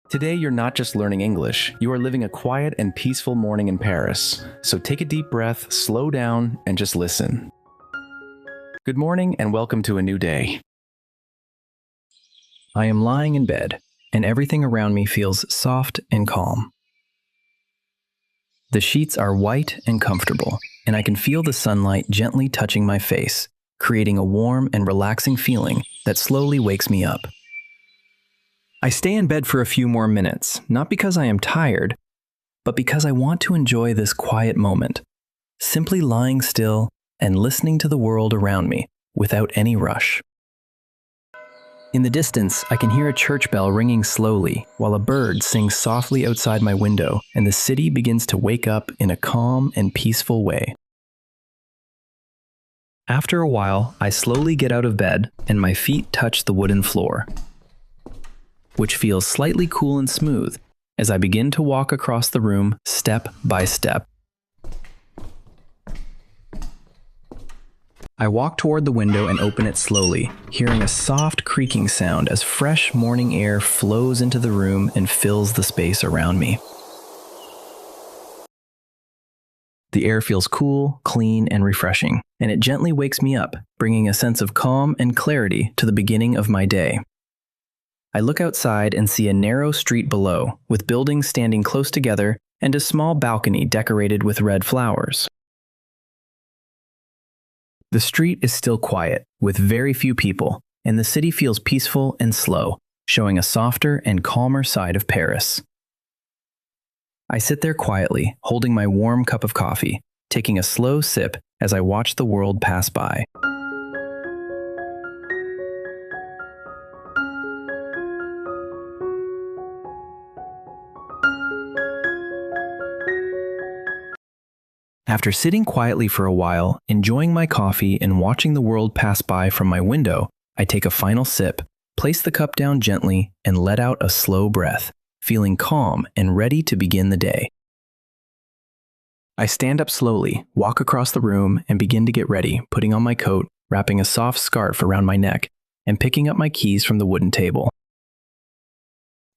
Today, you're not just learning English, you are living a quiet and peaceful morning in Paris. So take a deep breath, slow down, and just listen. Good morning and welcome to a new day. I am lying in bed, and everything around me feels soft and calm. The sheets are white and comfortable, and I can feel the sunlight gently touching my face, creating a warm and relaxing feeling that slowly wakes me up. I stay in bed for a few more minutes, not because I am tired, but because I want to enjoy this quiet moment, simply lying still and listening to the world around me without any rush. In the distance, I can hear a church bell ringing slowly while a bird sings softly outside my window, and the city begins to wake up in a calm and peaceful way. After a while, I slowly get out of bed and my feet touch the wooden floor, which feels slightly cool and smooth as I begin to walk across the room step by step. I walk toward the window and open it slowly, hearing a soft creaking sound as fresh morning air flows into the room and fills the space around me. The air feels cool, clean, and refreshing, and it gently wakes me up, bringing a sense of calm and clarity to the beginning of my day. I look outside and see a narrow street below, with buildings standing close together and a small balcony decorated with red flowers. The street is still quiet, with very few people, and the city feels peaceful and slow, showing a softer and calmer side of Paris. I sit there quietly, holding my warm cup of coffee, taking a slow sip as I watch the world pass by. After sitting quietly for a while, enjoying my coffee and watching the world pass by from my window, I take a final sip, place the cup down gently, and let out a slow breath, feeling calm and ready to begin the day. I stand up slowly, walk across the room, and begin to get ready, putting on my coat, wrapping a soft scarf around my neck, and picking up my keys from the wooden table.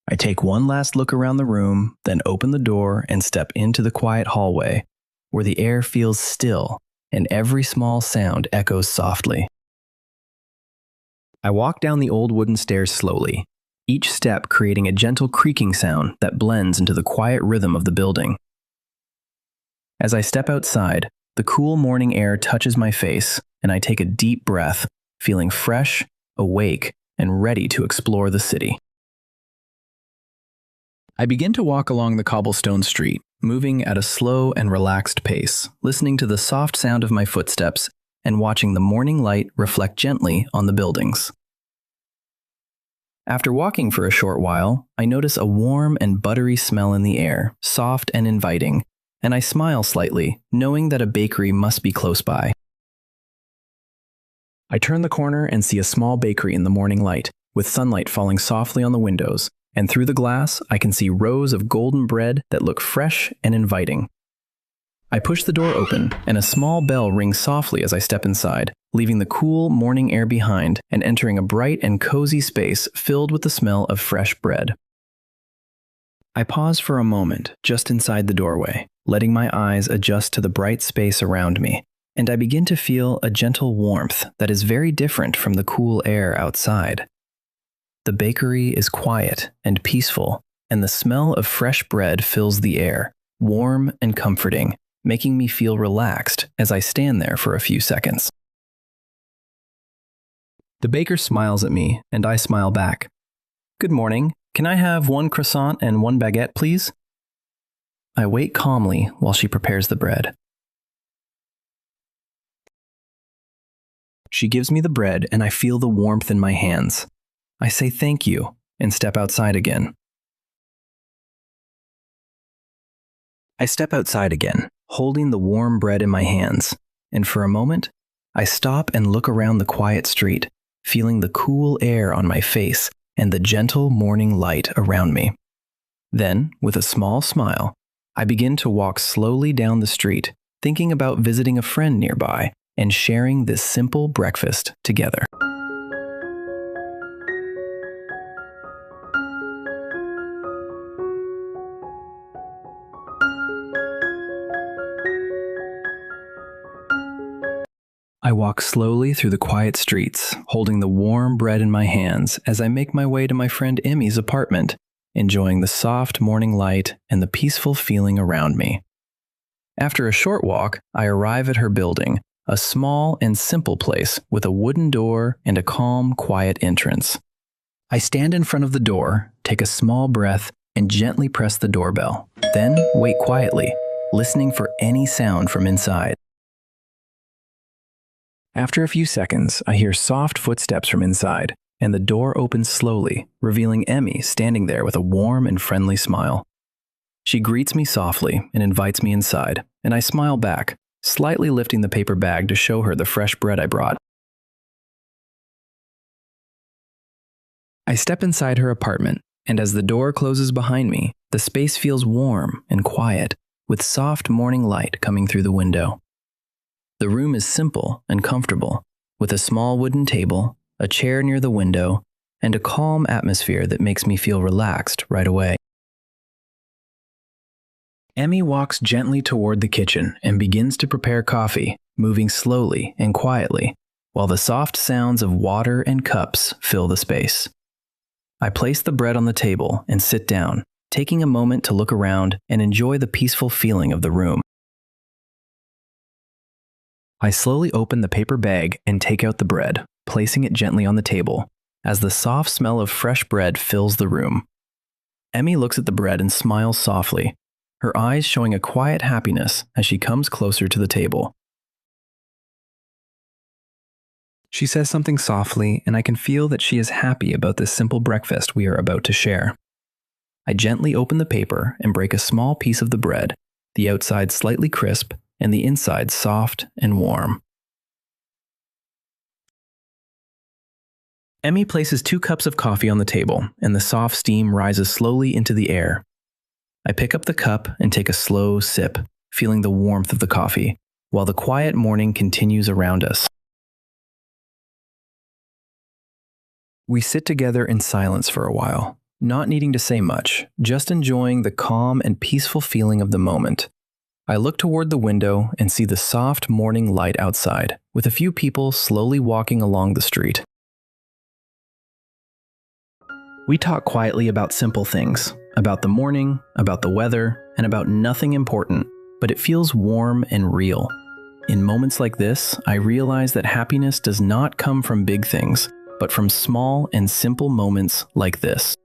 I take one last look around the room, then open the door and step into the quiet hallway, where the air feels still and every small sound echoes softly. I walk down the old wooden stairs slowly, each step creating a gentle creaking sound that blends into the quiet rhythm of the building. As I step outside, the cool morning air touches my face, and I take a deep breath, feeling fresh, awake, and ready to explore the city. I begin to walk along the cobblestone street, moving at a slow and relaxed pace, listening to the soft sound of my footsteps and watching the morning light reflect gently on the buildings. After walking for a short while, I notice a warm and buttery smell in the air, soft and inviting, and I smile slightly, knowing that a bakery must be close by. I turn the corner and see a small bakery in the morning light, with sunlight falling softly on the windows, and through the glass, I can see rows of golden bread that look fresh and inviting. I push the door open, and a small bell rings softly as I step inside, leaving the cool morning air behind and entering a bright and cozy space filled with the smell of fresh bread. I pause for a moment just inside the doorway, letting my eyes adjust to the bright space around me, and I begin to feel a gentle warmth that is very different from the cool air outside. The bakery is quiet and peaceful, and the smell of fresh bread fills the air, warm and comforting, making me feel relaxed as I stand there for a few seconds. The baker smiles at me, and I smile back. "Good morning. Can I have one croissant and one baguette, please?" I wait calmly while she prepares the bread. She gives me the bread, and I feel the warmth in my hands. I say thank you and step outside again. I step outside again, holding the warm bread in my hands, and for a moment, I stop and look around the quiet street, feeling the cool air on my face and the gentle morning light around me. Then, with a small smile, I begin to walk slowly down the street, thinking about visiting a friend nearby and sharing this simple breakfast together. I walk slowly through the quiet streets, holding the warm bread in my hands as I make my way to my friend Emmy's apartment, enjoying the soft morning light and the peaceful feeling around me. After a short walk, I arrive at her building, a small and simple place with a wooden door and a calm, quiet entrance. I stand in front of the door, take a small breath, and gently press the doorbell, then wait quietly, listening for any sound from inside. After a few seconds, I hear soft footsteps from inside, and the door opens slowly, revealing Emmy standing there with a warm and friendly smile. She greets me softly and invites me inside, and I smile back, slightly lifting the paper bag to show her the fresh bread I brought. I step inside her apartment, and as the door closes behind me, the space feels warm and quiet, with soft morning light coming through the window. The room is simple and comfortable, with a small wooden table, a chair near the window, and a calm atmosphere that makes me feel relaxed right away. Emmy walks gently toward the kitchen and begins to prepare coffee, moving slowly and quietly, while the soft sounds of water and cups fill the space. I place the bread on the table and sit down, taking a moment to look around and enjoy the peaceful feeling of the room. I slowly open the paper bag and take out the bread, placing it gently on the table, as the soft smell of fresh bread fills the room. Emmy looks at the bread and smiles softly, her eyes showing a quiet happiness as she comes closer to the table. She says something softly, and I can feel that she is happy about this simple breakfast we are about to share. I gently open the paper and break a small piece of the bread, the outside slightly crisp and the inside soft and warm. Emmy places 2 cups of coffee on the table, and the soft steam rises slowly into the air. I pick up the cup and take a slow sip, feeling the warmth of the coffee, while the quiet morning continues around us. We sit together in silence for a while, not needing to say much, just enjoying the calm and peaceful feeling of the moment. I look toward the window and see the soft morning light outside, with a few people slowly walking along the street. We talk quietly about simple things, about the morning, about the weather, and about nothing important, but it feels warm and real. In moments like this, I realize that happiness does not come from big things, but from small and simple moments like this.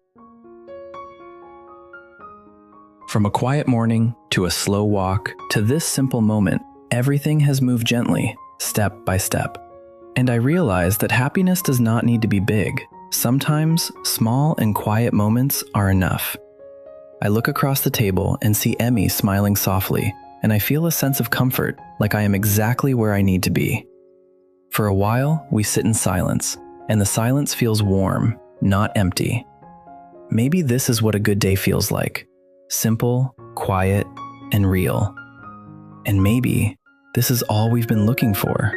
From a quiet morning, to a slow walk, to this simple moment, everything has moved gently, step by step. And I realize that happiness does not need to be big. Sometimes, small and quiet moments are enough. I look across the table and see Emmy smiling softly, and I feel a sense of comfort, like I am exactly where I need to be. For a while, we sit in silence, and the silence feels warm, not empty. Maybe this is what a good day feels like. Simple, quiet, and real. And maybe this is all we've been looking for.